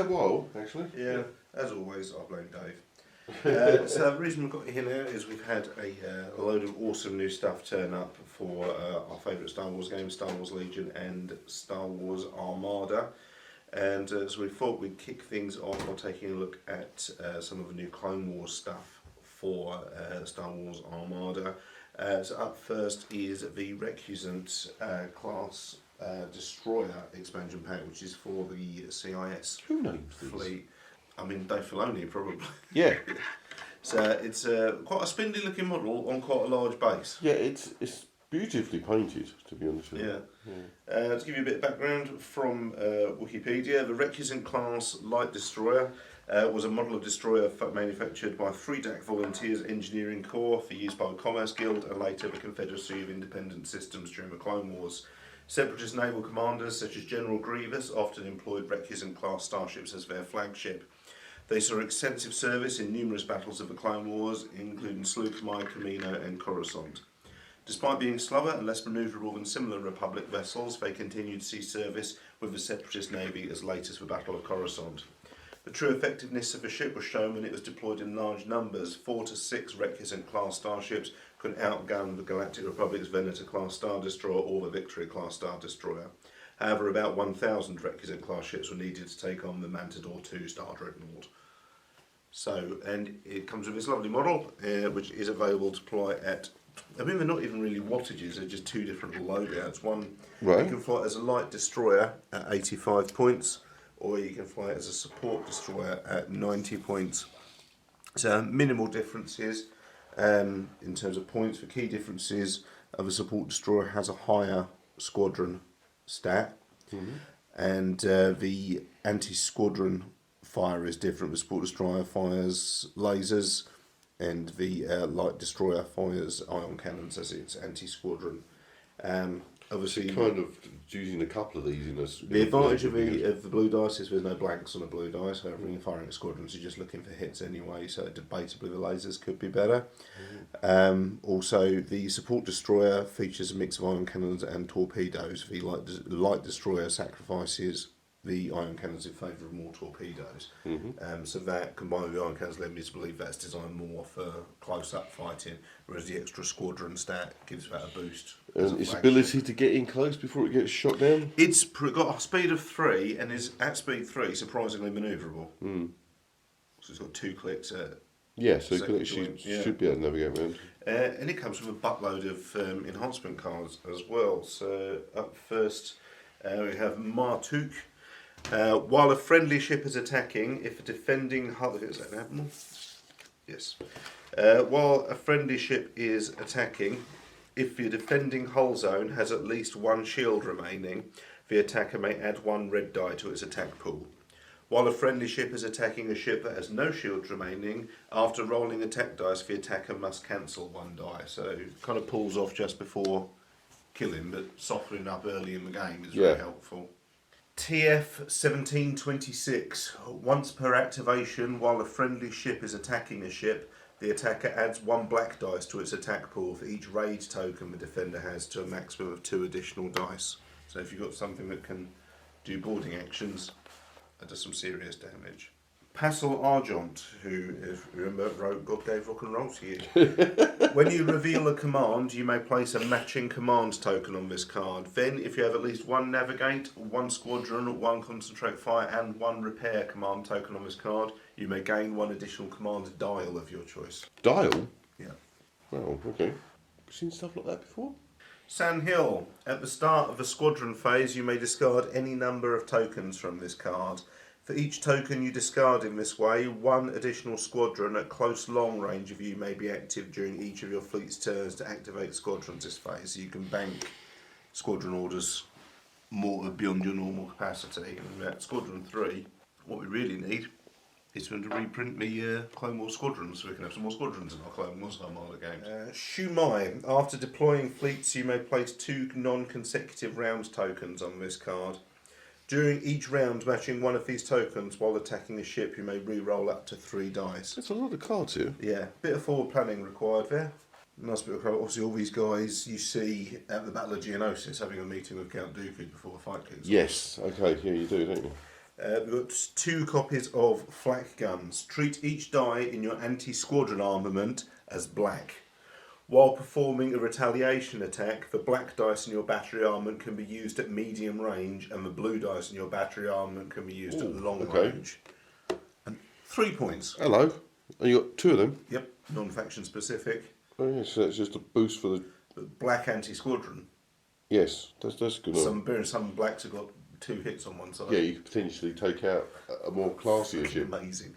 a while, actually. Yeah, as always, I blame Dave. So the reason we've got you here now is we've had a load of awesome new stuff turn up for our favourite Star Wars games, Star Wars Legion and Star Wars Armada. And so we thought we'd kick things off by taking a look at some of the new Clone Wars stuff for Star Wars Armada. So up first is the Recusant class Destroyer expansion pack, which is for the CIS Who names these? fleet. I mean, Dave Filoni probably. Yeah. So it's quite a spindly looking model on quite a large base. Yeah, it's beautifully painted, to be honest with you. Yeah. To give you a bit of background from Wikipedia, the Recusant class light destroyer was a model of destroyer manufactured by Freedak Volunteers Engineering Corps for use by the Commerce Guild and later the Confederacy of Independent Systems during the Clone Wars. Separatist naval commanders such as General Grievous often employed Recusant class starships as their flagship. They saw extensive service in numerous battles of the Clone Wars, including Slukhmai, Kamino and Coruscant. Despite being slower and less manoeuvrable than similar Republic vessels, they continued to see service with the Separatist Navy as late as the Battle of Coruscant. The true effectiveness of the ship was shown when it was deployed in large numbers. 4 to 6 Recusant class starships could outgun the Galactic Republic's Venator class Star Destroyer or the Victory class Star Destroyer. However, about 1,000 Recusant class ships were needed to take on the Mantador II Star Dreadnought. So, and it comes with this lovely model, which is available to fly at, I mean, they're not even really wattages, they're just two different loadouts. One, Right. you can fly as a light destroyer at 85 points, or you can fly as a support destroyer at 90 points. So minimal differences in terms of points. The key differences of a support destroyer has a higher squadron stat, and the anti-squadron fire is different. The support destroyer fires lasers, and the light destroyer fires ion cannons as its anti-squadron. Obviously, Kind of using a couple of these in a... the advantage of the blue dice is there's no blanks on a blue dice. However, when you're firing at squadrons, you're just looking for hits anyway, so debatably the lasers could be better. Also, the support destroyer features a mix of ion cannons and torpedoes. The light destroyer sacrifices the ion cannons in favour of more torpedoes. So that, combined with the ion cannons, led me to believe that's designed more for close-up fighting, whereas the extra squadron stat gives that a boost. And its ability to get in close before it gets shot down? It's got a speed of 3 and is, at speed 3, surprisingly manoeuvrable. So it's got 2 clicks at... Yeah, so it second actually joint, yeah. should be able to navigate around. And it comes with a buttload of enhancement cards as well. So up first we have Martuk. While a friendly ship is attacking, if a defending hull... Is that an admiral? Yes. While a friendly ship is attacking, if the defending hull zone has at least 1 shield remaining, the attacker may add 1 red die to its attack pool. While a friendly ship is attacking a ship that has no shields remaining, after rolling attack dice, the attacker must cancel 1 die. So it kind of pulls off just before killing, but softening up early in the game is very helpful. TF 1726. Once per activation, while a friendly ship is attacking a ship, the attacker adds 1 black dice to its attack pool for each raid token the defender has, to a maximum of 2 additional dice. So if you've got something that can do boarding actions, that does some serious damage. Passel Argent, who, if you remember, wrote God Gave Rock and Roll to You. When you reveal a command, you may place a matching command token on this card. Then, if you have at least 1 Navigate, 1 Squadron, 1 Concentrate Fire and 1 Repair command token on this card, you may gain 1 additional command dial of your choice. Dial? Yeah. Oh, okay. Seen stuff like that before? San Hill. At the start of the Squadron phase, you may discard any number of tokens from this card. For each token you discard in this way, 1 additional squadron at close long range of you may be active during each of your fleet's turns to activate squadrons this phase. So you can bank squadron orders more beyond your normal capacity. And at Squadron 3, what we really need is for them to reprint the Clone Wars squadrons so we can have some more squadrons in our Clone Wars Armada games. Shumai. After deploying fleets, you may place 2 non-consecutive round tokens on this card. During each round matching 1 of these tokens while attacking a ship, you may re-roll up to 3 dice. That's a lot of cards here. Yeah, bit of forward planning required there. Nice bit of colour. Obviously all these guys you see at the Battle of Geonosis having a meeting with Count Dooku before the fight kicks off. Yes, okay, yeah, you do, don't you? We've got 2 copies of flak guns. Treat each die in your anti-squadron armament as black. While performing a retaliation attack, the black dice in your battery armament can be used at medium range, and the blue dice in your battery armament can be used at long range. And 3 points. Hello. And you got 2 of them? Yep, non-faction specific. Oh, yeah, so that's just a boost for the... Black anti-squadron. Yes, that's good. Some blacks have got 2 hits on one side. Yeah, you could potentially take out a more classier ship. Amazing.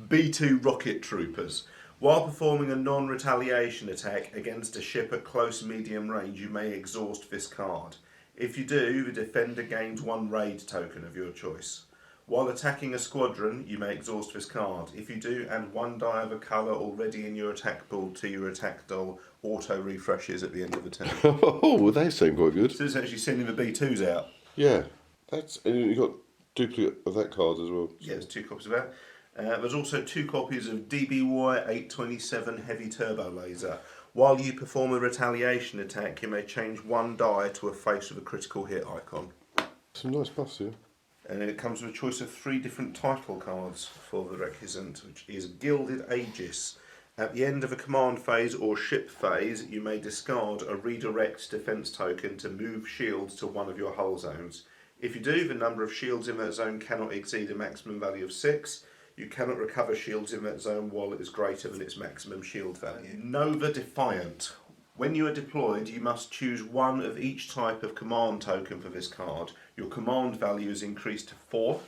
B2 rocket troopers. While performing a non-retaliation attack against a ship at close medium range, you may exhaust this card. If you do, the defender gains 1 raid token of your choice. While attacking a squadron, you may exhaust this card. If you do, add 1 die of a colour already in your attack pool to your attack doll. Auto refreshes at the end of the turn. Oh, well, they seem quite good. So it's actually sending the B2s out. Yeah, and you got duplicate of that card as well. Yeah, there's 2 copies of that. There's also 2 copies of DBY 827 Heavy Turbo Laser. While you perform a retaliation attack, you may change 1 die to a face with a critical hit icon. Some nice buffs here. And it comes with a choice of 3 different title cards for the Recusant, which is Gilded Aegis. At the end of a command phase or ship phase, you may discard a redirect defense token to move shields to one of your hull zones. If you do, the number of shields in that zone cannot exceed a maximum value of 6. You cannot recover shields in that zone while it is greater than its maximum shield value. Nova Defiant. When you are deployed, you must choose 1 of each type of command token for this card. Your command value is increased to 4.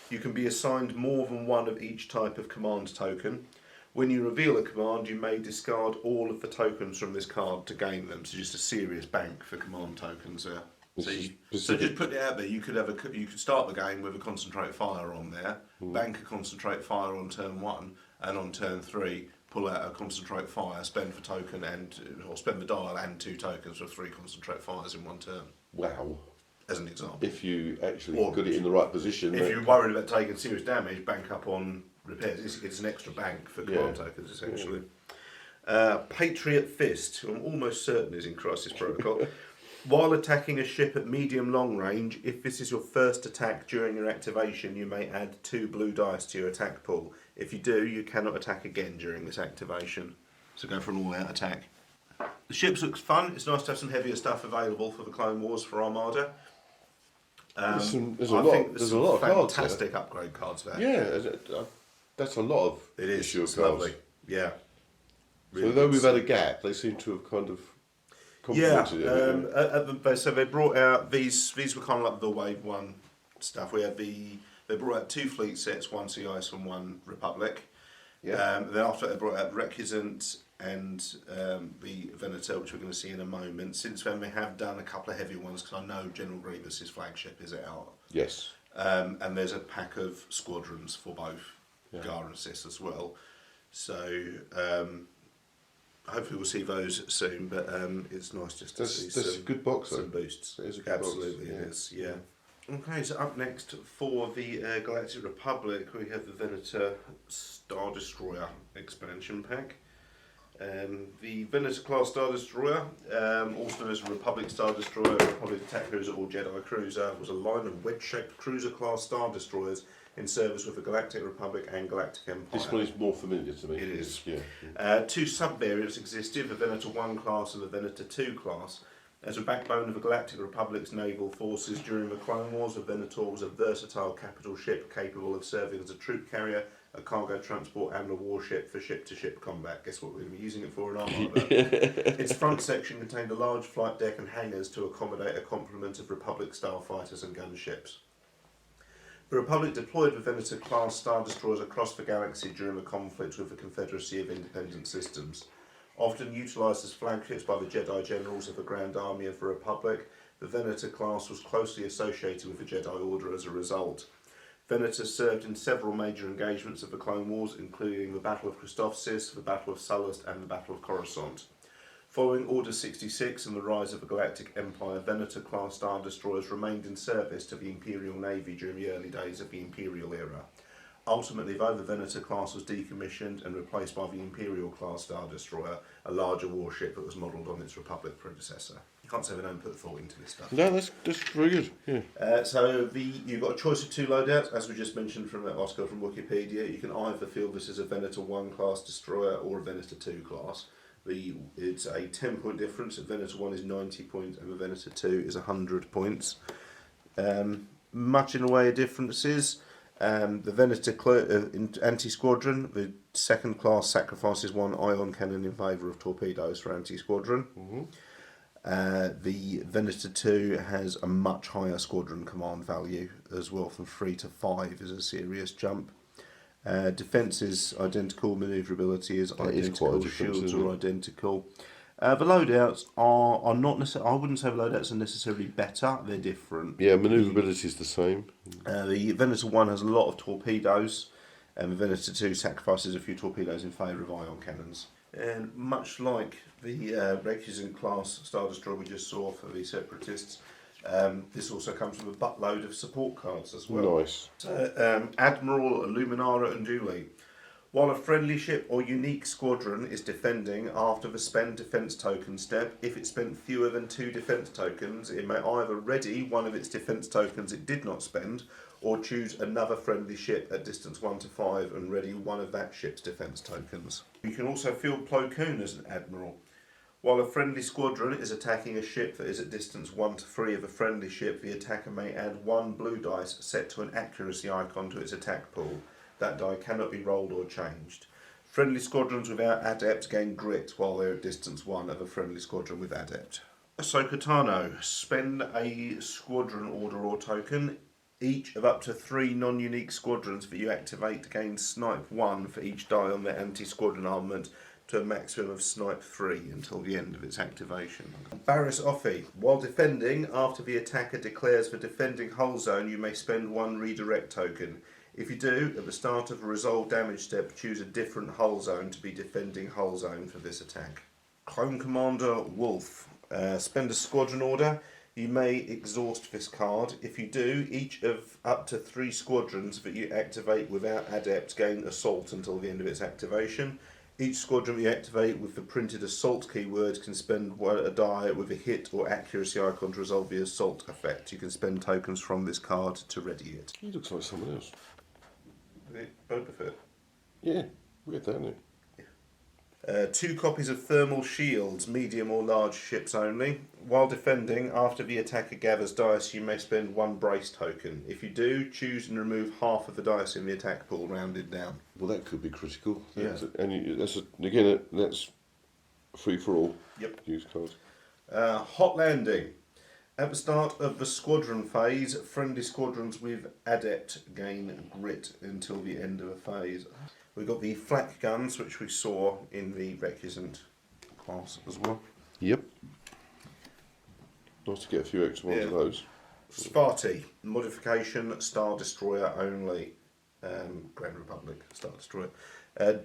You can be assigned more than 1 of each type of command token. When you reveal a command, you may discard all of the tokens from this card to gain them. So just a serious bank for command tokens there. So just put it out there. You could start the game with a concentrate fire on there, bank a concentrate fire on turn 1, and on turn 3 pull out a concentrate fire, spend the token or spend the dial and 2 tokens for 3 concentrate fires in 1 turn. Wow. As an example. If you actually got it in the right position. If you're worried about taking serious damage, bank up on repairs. It's an extra bank for command tokens essentially. Patriot Fist, who I'm almost certain is in Crisis Protocol. While attacking a ship at medium-long range, if this is your first attack during your activation, you may add 2 blue dice to your attack pool. If you do, you cannot attack again during this activation. So go for an all-out attack. The ship looks fun. It's nice to have some heavier stuff available for the Clone Wars for Armada. There's a lot of cards. Fantastic upgrade cards there. Yeah, that's a lot of it is. issue It's of cards. lovely. Yeah. Really so though we've had a gap, they seem to have kind of complemented it. So they brought out these were kind of like the Wave 1 stuff. They brought out 2 fleet sets, 1 Sea Ice and 1 Republic. Yeah. Then after that they brought out Recusant and the Venator, which we're going to see in a moment. Since then they have done a couple of heavy ones because I know General Grievous's flagship is out. Yes. And there's a pack of squadrons for both Gar and Sis as well. So hopefully we'll see those soon, but it's nice just to see some good box, some boosts. It is a good Absolutely, box. it is. Yeah. Okay, so up next for the Galactic Republic, we have the Venator Star Destroyer expansion pack. The Venator class Star Destroyer, also known as a Republic Star Destroyer, Republic Attack Cruiser or Jedi Cruiser, was a line of wedge-shaped cruiser class Star Destroyers in service with the Galactic Republic and Galactic Empire. This one is more familiar to me. It is. Yeah. 2 sub-variants existed, the Venator 1 class and the Venator 2 class. As a backbone of the Galactic Republic's naval forces during the Clone Wars, the Venator was a versatile capital ship capable of serving as a troop carrier, a cargo transport and a warship for ship-to-ship combat. Guess what we're going to be using it for in Armada? Its front section contained a large flight deck and hangars to accommodate a complement of Republic starfighters and gunships. The Republic deployed the Venator-class Star Destroyers across the galaxy during the conflict with the Confederacy of Independent Systems. Often utilised as flagships by the Jedi Generals of the Grand Army of the Republic, the Venator class was closely associated with the Jedi Order as a result. Venator served in several major engagements of the Clone Wars, including the Battle of Christophsis, the Battle of Sullust and the Battle of Coruscant. Following Order 66 and the rise of the Galactic Empire, Venator-class Star Destroyers remained in service to the Imperial Navy during the early days of the Imperial era. Ultimately, though, the Venator class was decommissioned and replaced by the Imperial class Star Destroyer, a larger warship that was modelled on its Republic predecessor. You can't say they don't put thought into this stuff. No, that's very good. Yeah. So you've got a choice of 2 loadouts, as we just mentioned from that article from Wikipedia. You can either feel this is a Venator 1 class destroyer or a Venator 2 class. It's a 10-point difference. A Venator 1 is 90 points and the Venator 2 is 100 points. Much in the way of differences. The Venator anti-squadron, the 2nd class sacrifices 1 ion cannon in favour of torpedoes for anti-squadron. The Venator 2 has a much higher squadron command value as well, from 3 to 5 is a serious jump. Defence is identical, manoeuvrability is identical, shields are identical. The loadouts are not necessarily, I wouldn't say the loadouts are necessarily better, they're different. Yeah, manoeuvrability is the same. The Venator 1 has a lot of torpedoes, and the Venator 2 sacrifices a few torpedoes in favour of ion cannons. And much like the Recusant class Star Destroyer we just saw for the Separatists, this also comes with a buttload of support cards as well. Nice. So, Admiral, Luminara and Dooley. While a friendly ship or unique squadron is defending after the spend defence token step, if it spent fewer than 2 defence tokens, it may either ready one of its defence tokens it did not spend, or choose another friendly ship at distance 1 to 5 and ready one of that ship's defence tokens. You can also field Plo Koon as an Admiral. While a friendly squadron is attacking a ship that is at distance 1 to 3 of a friendly ship, the attacker may add 1 blue dice set to an accuracy icon to its attack pool. That die cannot be rolled or changed. Friendly squadrons without adept gain grit while they're at distance 1 of a friendly squadron with adept. Ahsoka Tano. Spend a squadron order or token. Each of up to 3 non-unique squadrons that you activate gains snipe 1 for each die on their anti-squadron armament to a maximum of snipe 3 until the end of its activation. Barriss Offee. While defending, after the attacker declares the defending hull zone, you may spend 1 redirect token. If you do, at the start of a resolve damage step, choose a different hull zone to be defending hull zone for this attack. Clone Commander Wolf. Spend a squadron order. You may exhaust this card. If you do, each of up to 3 squadrons that you activate without adept gain assault until the end of its activation. Each squadron you activate with the printed assault keyword can spend a die with a hit or accuracy icon to resolve the assault effect. You can spend tokens from this card to ready it. He looks like someone else. Boba Fett. Yeah, weird that, isn't it? 2 copies of thermal shields, medium or large ships only. While defending, after the attacker gathers dice, you may spend 1 brace token. If you do, choose and remove half of the dice in the attack pool, rounded down. Well, that could be critical. Yeah. That's free for all. Yep. Use cards. Hot Landing. At the start of the squadron phase, friendly squadrons with adept gain grit until the end of a phase. We've got the flak guns, which we saw in the Recusant class as well. Yep. Nice to get a few extra ones of those. Sparty. Modification, Star Destroyer only. Grand Republic, Star Destroyer.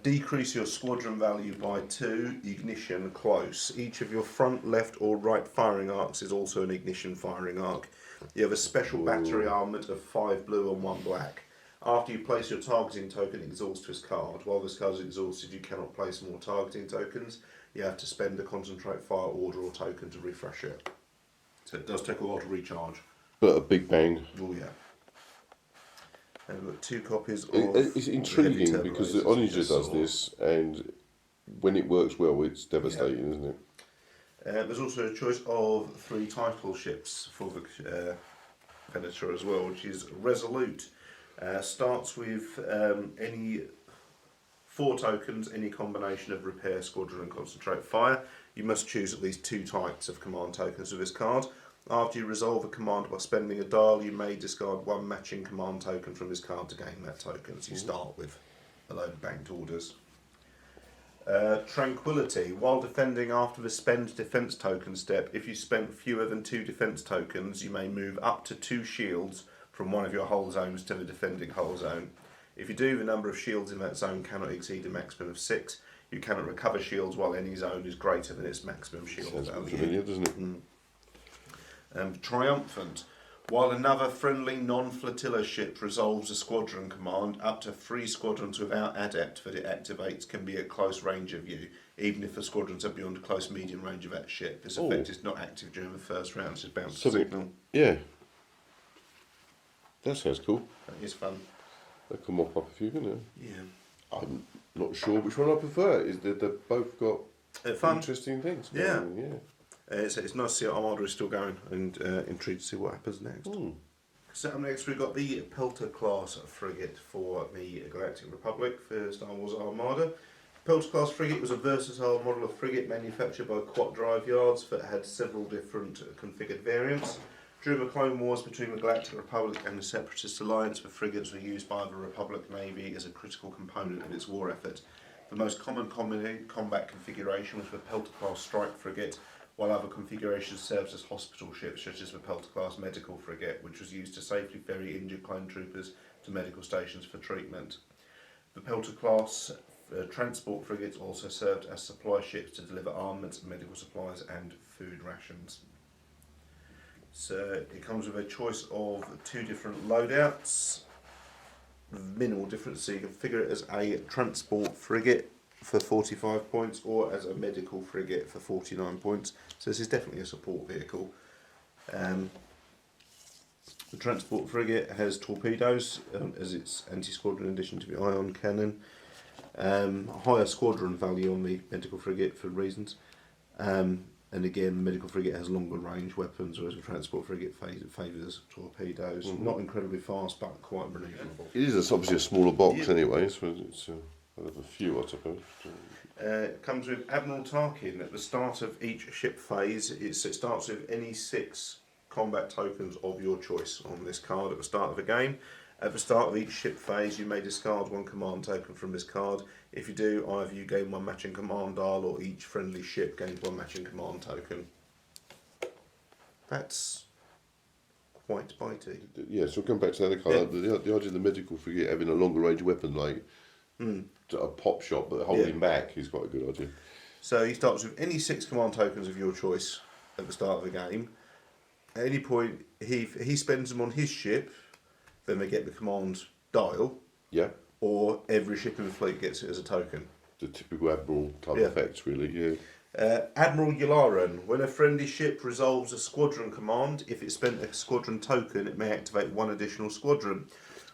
Decrease your squadron value by 2, ignition close. Each of your front, left or right firing arcs is also an ignition firing arc. You have a special battery armament of 5 blue and 1 black. After you place your targeting token, exhaust this card. While this card is exhausted, you cannot place more targeting tokens. You have to spend a concentrate fire order or token to refresh it. So it does take a while to recharge. But a big bang. Oh yeah. And we've got 2 copies of... It's intriguing because the Onager does this, and when it works well, it's devastating, isn't it? There's also a choice of 3 title ships for the Venator as well, which is Resolute. Starts with any 4 tokens, any combination of repair, squadron and concentrate fire. You must choose at least 2 types of command tokens with this card. After you resolve a command by spending a dial, you may discard 1 matching command token from this card to gain that token. So you start with a load of banked orders. Tranquility. While defending after the spend defence token step, if you spent fewer than 2 defence tokens, you may move up to 2 shields from one of your hull zones to the defending hull zone. If you do, the number of shields in that zone cannot exceed a maximum of 6. You cannot recover shields while any zone is greater than its maximum shield value. Familiar, doesn't it? Triumphant. While another friendly non-flotilla ship resolves a squadron command, up to 3 squadrons without adept that it activates can be at close range of you, even if the squadrons are beyond close medium range of that ship. This effect is not active during the first round, it's bound to signal. Yeah. That sounds cool. That is fun. That can mop up a few, couldn't it? Yeah. I'm not sure which one I prefer. Is that they've both got Fun. interesting things. Yeah. Yeah. It's nice to see Armada is still going, and intrigued to see what happens next. So up next we've got the Pelter class frigate for the Galactic Republic for Star Wars Armada. Pelter class frigate was a versatile model of frigate manufactured by Quat Drive Yards that had several different configured variants. During the Clone Wars between the Galactic Republic and the Separatist Alliance, the frigates were used by the Republic Navy as a critical component of its war effort. The most common combat configuration was the Pelter class strike frigate, while other configurations served as hospital ships, such as the Pelter class medical frigate, which was used to safely ferry injured clone troopers to medical stations for treatment. The Pelter class transport frigates also served as supply ships to deliver armaments, medical supplies and food rations. So it comes with a choice of 2 different loadouts, minimal difference, so you can figure it as a transport frigate for 45 points or as a medical frigate for 49 points. So this is definitely a support vehicle. The transport frigate has torpedoes as its anti-squadron addition to the ion cannon. Higher squadron value on the medical frigate for reasons. And again, the medical frigate has longer range weapons, whereas the transport frigate favours torpedoes. Not incredibly fast, but quite manoeuvrable. It is obviously a smaller box anyway, so it's I'll have a few, I suppose. It comes with Admiral Tarkin. At the start of each ship phase, it starts with any 6 combat tokens of your choice on this card at the start of the game. At the start of each ship phase, you may discard 1 command token from this card. If you do, either you gain 1 matching command dial, or each friendly ship gains 1 matching command token. That's quite bitey. Yeah, so come back to the other card. The idea of the medical frigate having a longer range weapon, like a pop shot, but holding back is quite a good idea. So he starts with any 6 command tokens of your choice at the start of the game. At any point, he spends them on his ship, then they get the command dial. Yeah. Or every ship in the fleet gets it as a token. The typical Admiral type effects, really, yeah. Admiral Yularen. When a friendly ship resolves a squadron command, if it spent a squadron token, it may activate 1 additional squadron.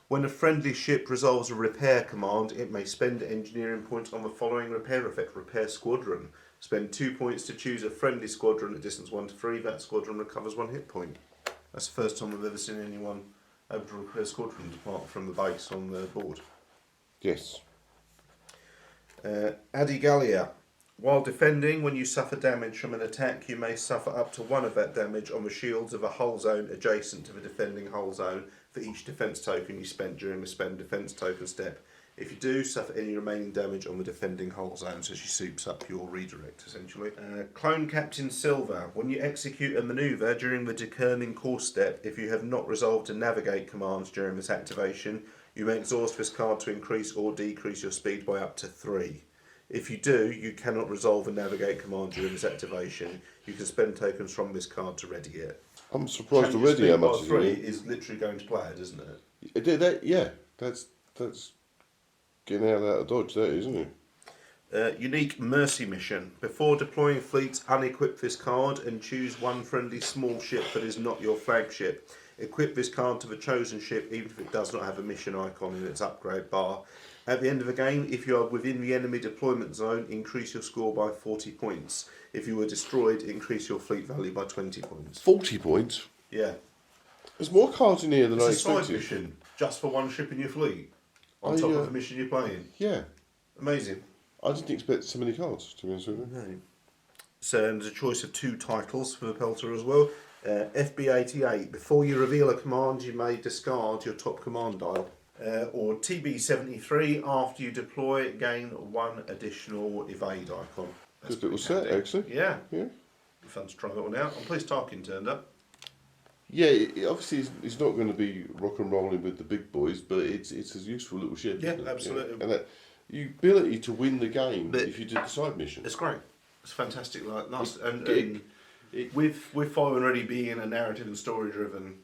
When a friendly ship resolves a repair command, it may spend engineering points on the following repair effect: Repair Squadron. Spend 2 points to choose a friendly squadron at distance 1 to 3. That squadron recovers 1 hit point. That's the first time I've ever seen anyone able to repair squadrons apart from the base on the board. Yes. Adigalia. While defending, when you suffer damage from an attack, you may suffer up to 1 of that damage on the shields of a hull zone adjacent to the defending hull zone for each defence token you spent during the spend defence token step. If you do, suffer any remaining damage on the defending hull zone, so she soups up your redirect, essentially. Clone Captain Silver. When you execute a manoeuvre during the determining course step, if you have not resolved to navigate commands during this activation, you may exhaust this card to increase or decrease your speed by up to 3. If you do, you cannot resolve a navigate command during this activation. You can spend tokens from this card to ready it. I'm surprised already how much is 3 is literally going to play it, isn't it? That's getting out of Dodge, that isn't it? Unique Mercy Mission. Before deploying fleets, unequip this card and choose 1 friendly small ship that is not your flagship. Equip this card to the chosen ship even if it does not have a mission icon in its upgrade bar. At the end of the game, if you are within the enemy deployment zone, increase your score by 40 points. If you were destroyed, increase your fleet value by 20 points. 40 points? Yeah. There's more cards in here than I expected. It's a side mission, just for 1 ship in your fleet, on top of the mission you're playing. Yeah. Amazing. I didn't expect so many cards, to be honest with you. No. So there's a choice of 2 titles for the Pelter as well. FB88. Before you reveal a command, you may discard your top command dial. Or TB73. After you deploy, gain 1 additional evade icon. That's good little set, actually. Yeah. Yeah. Be fun to try that one out. I'm pleased Tarkin turned up. Yeah, obviously it's not going to be rock and rolling with the big boys, but it's a useful little ship. Yeah, absolutely. Yeah. And the ability to win the game if you did the side mission. It's great. It's fantastic. Like nice with 5 already being a narrative and story driven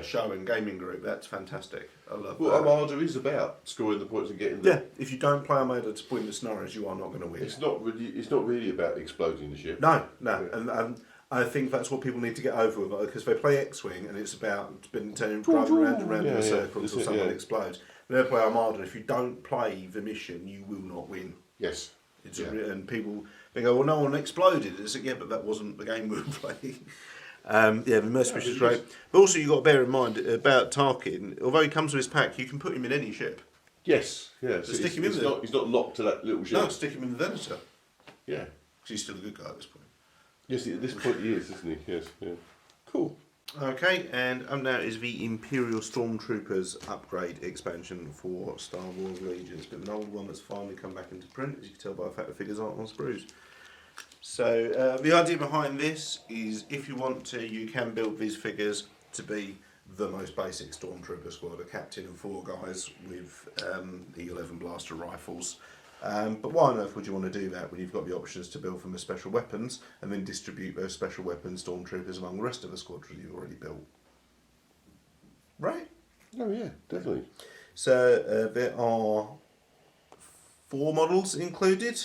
show and gaming group. That's fantastic. I love Well, that. Armada is about scoring the points and getting the... Yeah, if you don't play Armada to win the scenarios, you are not going to win. It's not really about exploding the ship. No. And I think that's what people need to get over with, because they play X-Wing and it's about driving around and around in a circle until someone explodes. When they play Armada, if you don't play the mission, you will not win. Yes. And people, they go, well, no one exploded. It's like, yeah, but that wasn't the game we were playing. The Mercenary is great. But also, you've got to bear in mind about Tarkin, although he comes with his pack, you can put him in any ship. Yes, yeah. So stick him in there. He's not locked to that little ship. No, stick him in the Venator. Yeah. Because he's still a good guy at this point. Yes, at this point he is, isn't he? Yes, yeah. Cool. Okay, and up now is the Imperial Stormtroopers upgrade expansion for Star Wars Legions. But an old one that's finally come back into print, as you can tell by the fact the figures aren't on sprues. So the idea behind this is, if you want to, you can build these figures to be the most basic Stormtrooper squad, a captain and 4 guys with E11 blaster rifles. But why on earth would you want to do that when you've got the options to build them as special weapons and then distribute those special weapons Stormtroopers among the rest of the squadron you've already built? Right? Oh yeah, definitely. So there are 4 models included.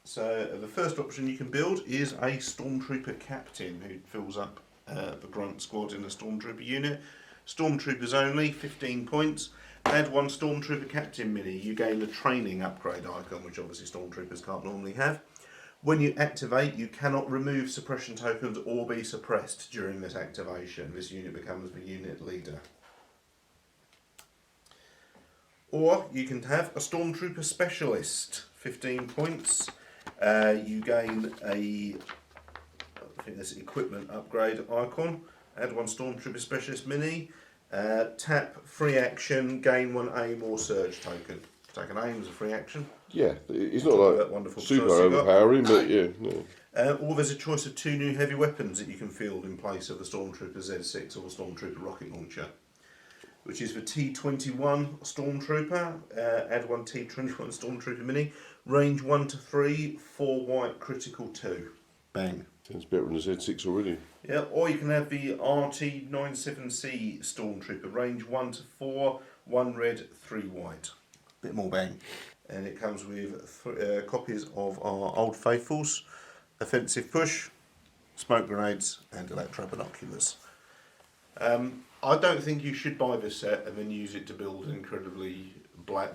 So the first option you can build is a Stormtrooper captain who fills up the grunt squad in a Stormtrooper unit. Stormtroopers only, 15 points. Add 1 Stormtrooper captain mini. You gain the training upgrade icon, which obviously Stormtroopers can't normally have. When you activate, you cannot remove suppression tokens or be suppressed during this activation. This unit becomes the unit leader. Or you can have a Stormtrooper specialist, 15 points. You gain I think there's equipment upgrade icon. Add 1 Stormtrooper specialist mini. Tap free action, gain 1 aim or surge token. Take an aim as a free action. Yeah, it's not like wonderful super overpowering, but yeah. No. Or there's a choice of 2 new heavy weapons that you can field in place of the Stormtrooper Z6 or the Stormtrooper rocket launcher, which is the T21 Stormtrooper. Add 1 T21 Stormtrooper mini. Range 1 to 3, 4 white, critical 2. Bang. Sounds better than the Z6 already. Yeah, or you can have the RT97C Stormtrooper. Range 1 to 4, 1 red, 3 white. Bit more bang. And it comes with copies of our Old Faithfuls, Offensive Push, Smoke Grenades, and Electro Binoculars. I don't think you should buy this set and then use it to build incredibly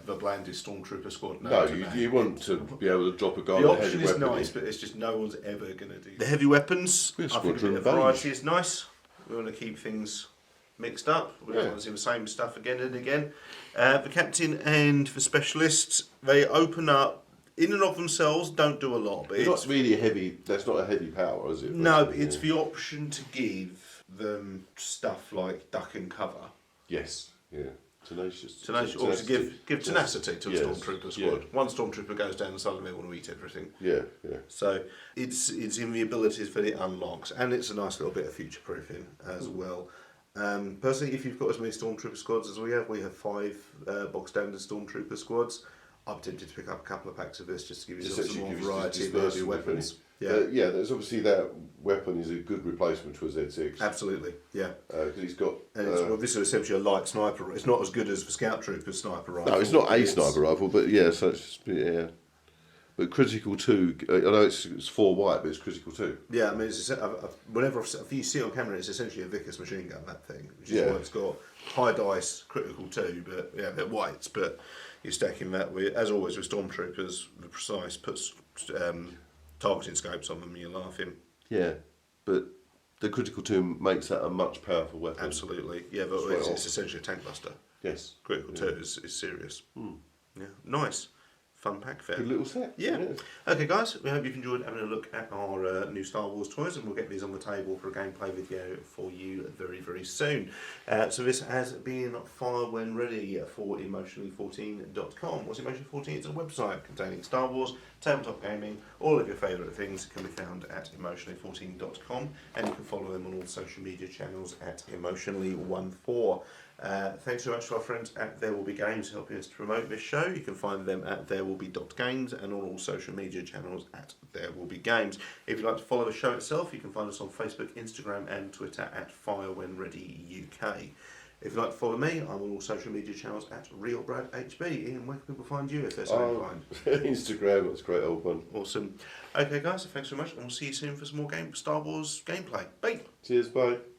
the blandest Stormtrooper squad. No, you want to be able to drop a guy the with a option heavy is weapon. nice, but it's just no one's ever going to do that. The heavy weapons, I think a bit of variety is nice. We want to keep things mixed up. We don't want to see the same stuff again and again. The captain and the specialists, they open up in and of themselves, don't do a lot. But it's not really a heavy. That's not a heavy power, is it? No, but it's the option to give them stuff like duck and cover. Yes. Yeah. Tenacious. Or to give tenacity to a Stormtrooper squad. One Stormtrooper goes down and suddenly they want to eat everything. Yeah. So it's in the abilities that it unlocks, and it's a nice little bit of future proofing as well. Personally, if you've got as many Stormtrooper squads as we have 5 box standard Stormtrooper squads. I'm tempted to pick up a couple of packs of this just to give yourself some more variety of heavy weapons. There's obviously that weapon is a good replacement to a Z6. Absolutely, yeah. Because he's got... this is essentially a light sniper. It's not as good as the Scout Trooper's sniper rifle. No, it's not a sniper rifle, but yeah, so it's yeah. But critical 2, I know it's 4 white, but it's critical 2. Yeah, I mean, whenever you see it on camera, it's essentially a Vickers machine gun, that thing. Which is why it's got high dice, critical 2, but yeah, they're whites, but you're stacking that with, as always with Stormtroopers, the precise puts targeting scopes on them and you're laughing. Yeah, but the critical 2 makes that a much powerful weapon. Absolutely, yeah, but it's essentially a tank buster. Yes. Critical 2 is serious. Yeah, nice. Fun pack fair. Good little set. Yeah. Okay, guys, we hope you've enjoyed having a look at our new Star Wars toys, and we'll get these on the table for a gameplay video for you very, very soon. So this has been Fire When Ready for Emotionally14.com. What's Emotionally14? It's a website containing Star Wars, tabletop gaming, all of your favourite things can be found at Emotionally14.com, and you can follow them on all social media channels at Emotionally14. Thanks so much to our friends at There Will Be Games helping us to promote this show. You can find them at therewillbe.games and on all social media channels at There Will Be Games. If you'd like to follow the show itself, you can find us on Facebook, Instagram and Twitter at FireWhenReadyUK. If you'd like to follow me, I'm on all social media channels at RealBradHB. Ian, where can people find you if they're so inclined? Instagram, that's a great old one. Awesome. Okay guys, so thanks so much and we'll see you soon for some more Star Wars gameplay. Bye! Cheers, bye.